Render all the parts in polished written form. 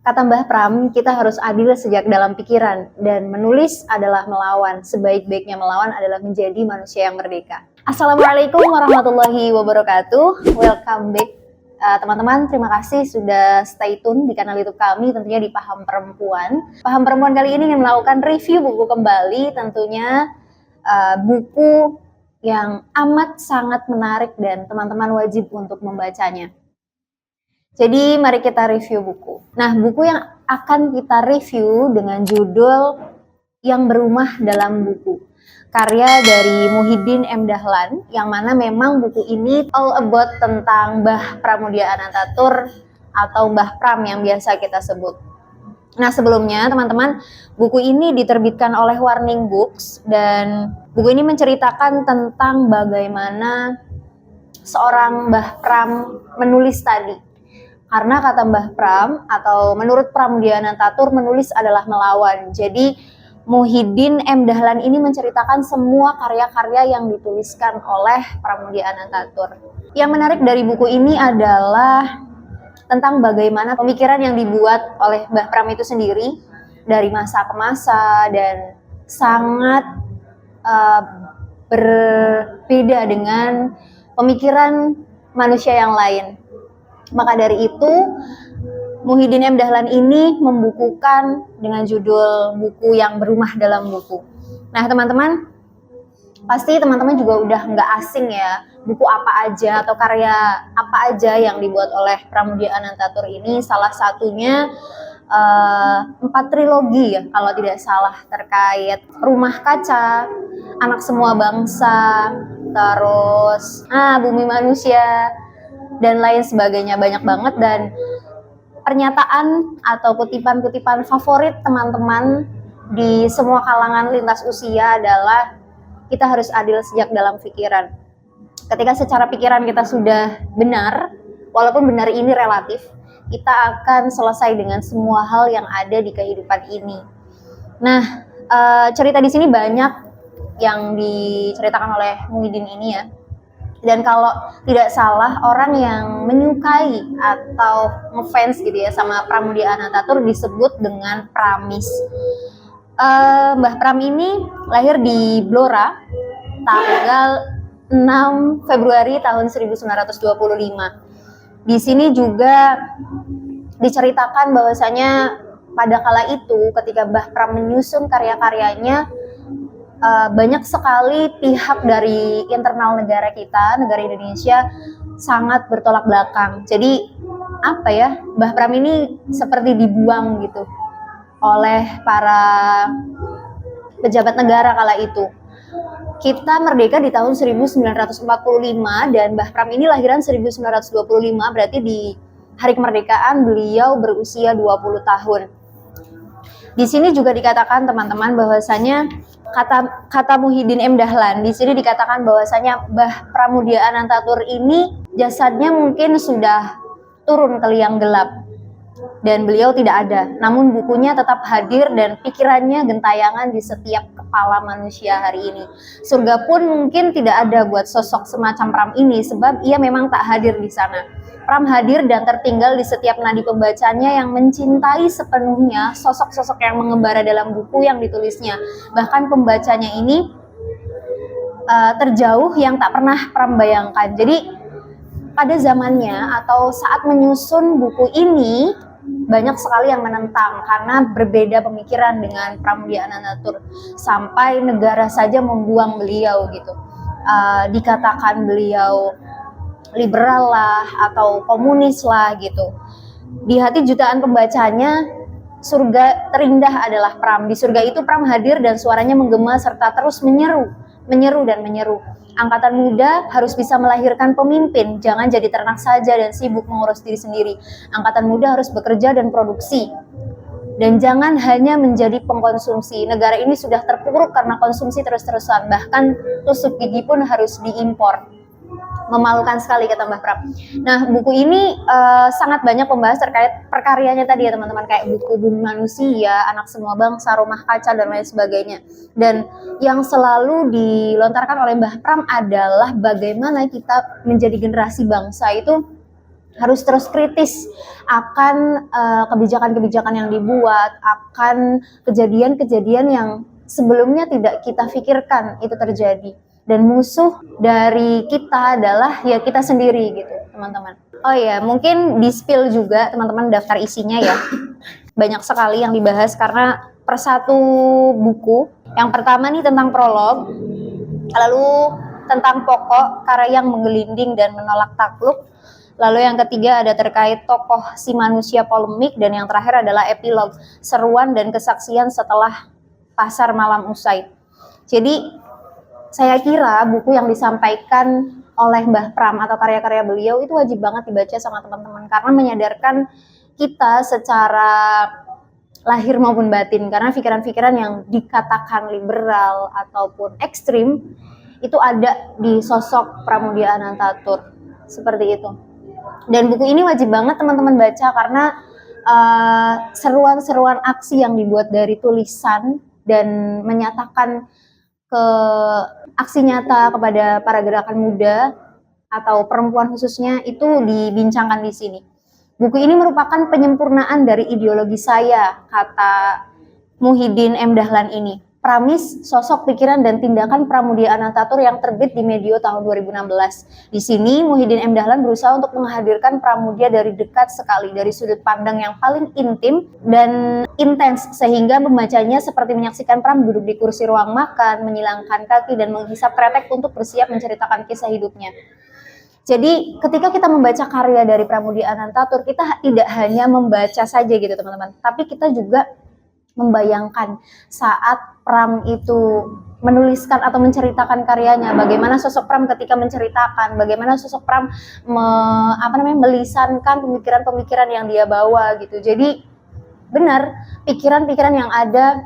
Kata Mbah Pram, kita harus adil sejak dalam pikiran, dan menulis adalah melawan. Sebaik-baiknya melawan adalah menjadi manusia yang merdeka. Assalamualaikum warahmatullahi wabarakatuh. Welcome back teman-teman. Terima kasih sudah stay tune di kanal YouTube kami, tentunya di Paham Perempuan. Paham Perempuan kali ini ingin melakukan review buku kembali, tentunya buku yang amat sangat menarik dan teman-teman wajib untuk membacanya. Jadi mari kita review buku. Nah, buku yang akan kita review dengan judul Yang Berumah Dalam Buku, karya dari Muhyiddin M. Dahlan, yang mana memang buku ini all about tentang Mbah Pramudia Anantatur atau Mbah Pram yang biasa kita sebut. Nah, sebelumnya teman-teman, buku ini diterbitkan oleh Warning Books, dan buku ini menceritakan tentang bagaimana seorang Mbah Pram menulis tadi. Karena kata Mbah Pram atau menurut Pramudia Anantatur, menulis adalah melawan. Jadi Muhyiddin M. Dahlan ini menceritakan semua karya-karya yang dituliskan oleh Pramudia Anantatur. Yang menarik dari buku ini adalah tentang bagaimana pemikiran yang dibuat oleh Mbah Pram itu sendiri dari masa ke masa, dan sangat berbeda dengan pemikiran manusia yang lain. Maka dari itu, Muhyiddin M. Dahlan ini membukukan dengan judul buku Yang Berumah Dalam Buku. Nah, teman-teman, pasti teman-teman juga udah nggak asing ya, buku apa aja atau karya apa aja yang dibuat oleh Pramudia Anantatur ini. Salah satunya 4 trilogi ya, kalau tidak salah, terkait Rumah Kaca, Anak Semua Bangsa, terus Bumi Manusia, dan lain sebagainya. Banyak banget, dan pernyataan atau kutipan-kutipan favorit teman-teman di semua kalangan lintas usia adalah kita harus adil sejak dalam pikiran. Ketika secara pikiran kita sudah benar, walaupun benar ini relatif, kita akan selesai dengan semua hal yang ada di kehidupan ini. Nah, cerita di sini banyak yang diceritakan oleh Muhyiddin ini ya. Dan kalau tidak salah, orang yang menyukai atau ngefans gitu ya sama Pramudia Anantatur disebut dengan Pramis. Mbah Pram ini lahir di Blora tanggal 6 Februari tahun 1925. Di sini juga diceritakan bahwasanya pada kala itu ketika Mbah Pram menyusun karya-karyanya, banyak sekali pihak dari internal negara kita, negara Indonesia, sangat bertolak belakang. Jadi apa ya, Mbah Pram ini seperti dibuang gitu oleh para pejabat negara kala itu. Kita merdeka di tahun 1945 dan Mbah Pram ini lahiran 1925, berarti di hari kemerdekaan beliau berusia 20 tahun. Di sini juga dikatakan teman-teman bahwasanya kata Muhyiddin M. Dahlan di sini dikatakan bahwasanya Mbah Pramudia Anantatur ini jasadnya mungkin sudah turun ke liang gelap dan beliau tidak ada, namun bukunya tetap hadir dan pikirannya gentayangan di setiap kepala manusia hari ini. Surga pun mungkin tidak ada buat sosok semacam Pram ini, sebab ia memang tak hadir di sana. Pram hadir dan tertinggal di setiap nadi pembacanya yang mencintai sepenuhnya sosok-sosok yang mengembara dalam buku yang ditulisnya. Bahkan pembacanya ini terjauh yang tak pernah Pram bayangkan. Jadi pada zamannya atau saat menyusun buku ini, banyak sekali yang menentang karena berbeda pemikiran dengan Pramudia Anantatur. Sampai negara saja membuang beliau gitu. Dikatakan beliau liberal lah atau komunis lah gitu. Di hati jutaan pembacanya, surga terindah adalah Pram. Di surga itu Pram hadir dan suaranya menggema serta terus menyeru dan menyeru. Angkatan muda harus bisa melahirkan pemimpin, jangan jadi ternak saja dan sibuk mengurus diri sendiri. Angkatan muda harus bekerja dan produksi, dan jangan hanya menjadi pengkonsumsi. Negara ini sudah terpuruk karena konsumsi terus-terusan, bahkan tusuk gigi pun harus diimpor. Memalukan sekali kata Mbah Pram. Nah, buku ini sangat banyak membahas terkait perkaryanya tadi ya teman-teman, kayak buku Bumi Manusia, Anak Semua Bangsa, Rumah Kaca, dan lain sebagainya. Dan yang selalu dilontarkan oleh Mbah Pram adalah bagaimana kita menjadi generasi bangsa itu harus terus kritis akan kebijakan-kebijakan yang dibuat, akan kejadian-kejadian yang sebelumnya tidak kita pikirkan itu terjadi. Dan musuh dari kita adalah ya kita sendiri gitu, teman-teman. Oh ya, mungkin di-spill juga teman-teman daftar isinya ya. Banyak sekali yang dibahas karena per satu buku. Yang pertama nih tentang prolog, lalu tentang pokok, karya yang menggelinding dan menolak takluk. Lalu yang ketiga ada terkait tokoh si manusia polemik, dan yang terakhir adalah epilog, seruan dan kesaksian setelah pasar malam usai. Jadi saya kira buku yang disampaikan oleh Mbah Pram atau karya-karya beliau itu wajib banget dibaca sama teman-teman, karena menyadarkan kita secara lahir maupun batin, karena pikiran-pikiran yang dikatakan liberal ataupun ekstrim itu ada di sosok Pramoedya Anantatur seperti itu. Dan buku ini wajib banget teman-teman baca karena seruan-seruan aksi yang dibuat dari tulisan dan menyatakan ke aksi nyata kepada para gerakan muda atau perempuan khususnya itu dibincangkan di sini. Buku ini merupakan penyempurnaan dari ideologi saya, kata Muhyiddin M. Dahlan ini. Pramis, sosok, pikiran, dan tindakan Pramoedya Anantatur yang terbit di medio tahun 2016. Di sini, Muhyiddin M. Dahlan berusaha untuk menghadirkan Pramoedya dari dekat sekali, dari sudut pandang yang paling intim dan intens, sehingga membacanya seperti menyaksikan Pram duduk di kursi ruang makan, menyilangkan kaki, dan menghisap kretek untuk bersiap menceritakan kisah hidupnya. Jadi ketika kita membaca karya dari Pramoedya Anantatur, kita tidak hanya membaca saja gitu teman-teman, tapi kita juga membayangkan saat Pram itu menuliskan atau menceritakan karyanya, bagaimana sosok Pram ketika menceritakan, bagaimana sosok Pram melisankan pemikiran-pemikiran yang dia bawa gitu. Jadi benar, pikiran-pikiran yang ada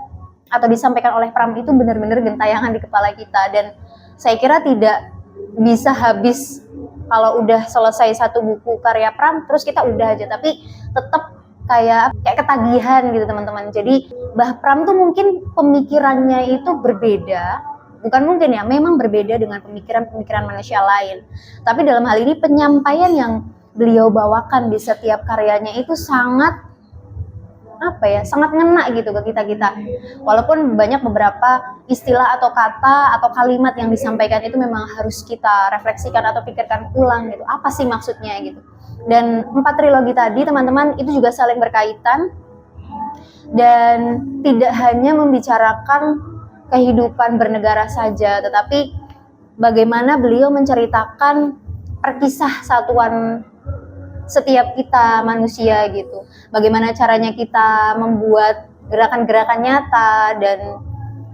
atau disampaikan oleh Pram itu benar-benar gentayangan di kepala kita, dan saya kira tidak bisa habis kalau udah selesai satu buku karya Pram terus kita udah aja, tapi tetap kayak ketagihan gitu teman-teman. Jadi Mbah Pram tuh mungkin pemikirannya itu berbeda, bukan mungkin ya, memang berbeda dengan pemikiran-pemikiran manusia lain. Tapi dalam hal ini penyampaian yang beliau bawakan di setiap karyanya itu sangat sangat ngena gitu ke kita-kita. Walaupun banyak beberapa istilah atau kata atau kalimat yang disampaikan itu memang harus kita refleksikan atau pikirkan ulang gitu. Apa sih maksudnya gitu. Dan 4 trilogi tadi teman-teman itu juga saling berkaitan dan tidak hanya membicarakan kehidupan bernegara saja, tetapi bagaimana beliau menceritakan perkisah satuan setiap kita manusia gitu. Bagaimana caranya kita membuat gerakan-gerakan nyata, dan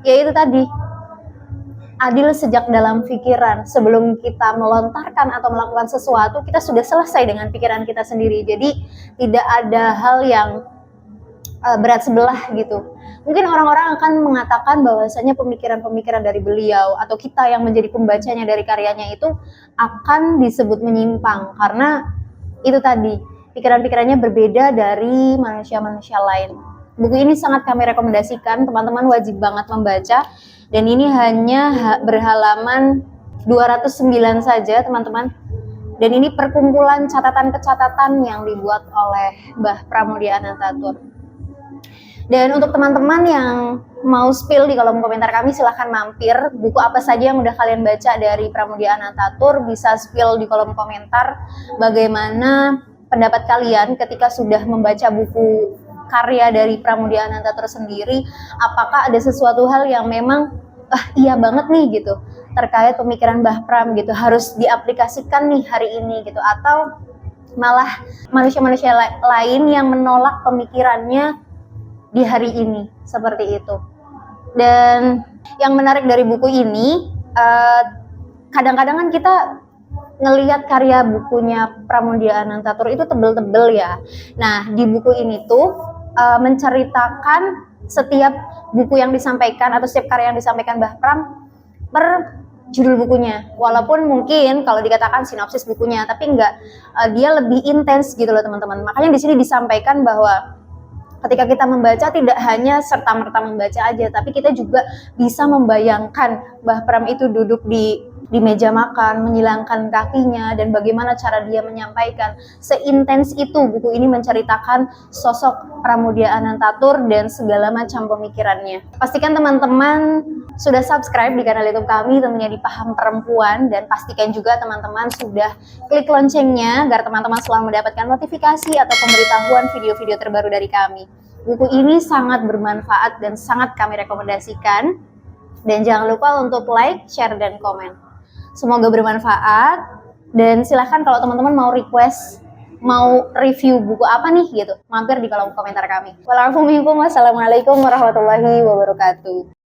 ya itu tadi, adil sejak dalam pikiran. Sebelum kita melontarkan atau melakukan sesuatu, kita sudah selesai dengan pikiran kita sendiri. Jadi tidak ada hal yang berat sebelah gitu. Mungkin orang-orang akan mengatakan bahwasanya pemikiran-pemikiran dari beliau atau kita yang menjadi pembacanya dari karyanya itu akan disebut menyimpang, karena itu tadi, pikiran-pikirannya berbeda dari manusia-manusia lain. Buku ini sangat kami rekomendasikan, teman-teman wajib banget membaca. Dan ini hanya berhalaman 209 saja teman-teman. Dan ini perkumpulan catatan-catatan yang dibuat oleh Mbah Pramoedya Anantatur. Dan untuk teman-teman yang mau spill di kolom komentar kami, silahkan mampir. Buku apa saja yang udah kalian baca dari Pramoedya Anantatur, bisa spill di kolom komentar. Bagaimana pendapat kalian ketika sudah membaca buku karya dari Pramoedya Anantatur sendiri? Apakah ada sesuatu hal yang memang iya banget nih gitu terkait pemikiran Mbah Pram gitu, harus diaplikasikan nih hari ini gitu, atau malah manusia-manusia lain yang menolak pemikirannya di hari ini seperti itu. Dan yang menarik dari buku ini, kadang-kadang kan kita ngelihat karya bukunya Pramoedya Anantatur itu tebel-tebel ya. Nah di buku ini tuh menceritakan setiap buku yang disampaikan atau setiap karya yang disampaikan Mbah Pram per judul bukunya. Walaupun mungkin kalau dikatakan sinopsis bukunya, tapi enggak, dia lebih intens gitu loh teman-teman. Makanya di sini disampaikan bahwa ketika kita membaca tidak hanya serta-merta membaca aja, tapi kita juga bisa membayangkan Mbah Pram itu duduk di di meja makan, menyilangkan kakinya, dan bagaimana cara dia menyampaikan. Seintens itu buku ini menceritakan sosok Pramudia Anantatur dan segala macam pemikirannya. Pastikan teman-teman sudah subscribe di kanal YouTube kami, tentunya di Paham Perempuan, dan pastikan juga teman-teman sudah klik loncengnya agar teman-teman selalu mendapatkan notifikasi atau pemberitahuan video-video terbaru dari kami. Buku ini sangat bermanfaat dan sangat kami rekomendasikan. Dan jangan lupa untuk like, share, dan komen. Semoga bermanfaat. Dan silahkan kalau teman-teman mau request, mau review buku apa nih gitu, mampir di kolom komentar kami. Wassalamualaikum warahmatullahi wabarakatuh.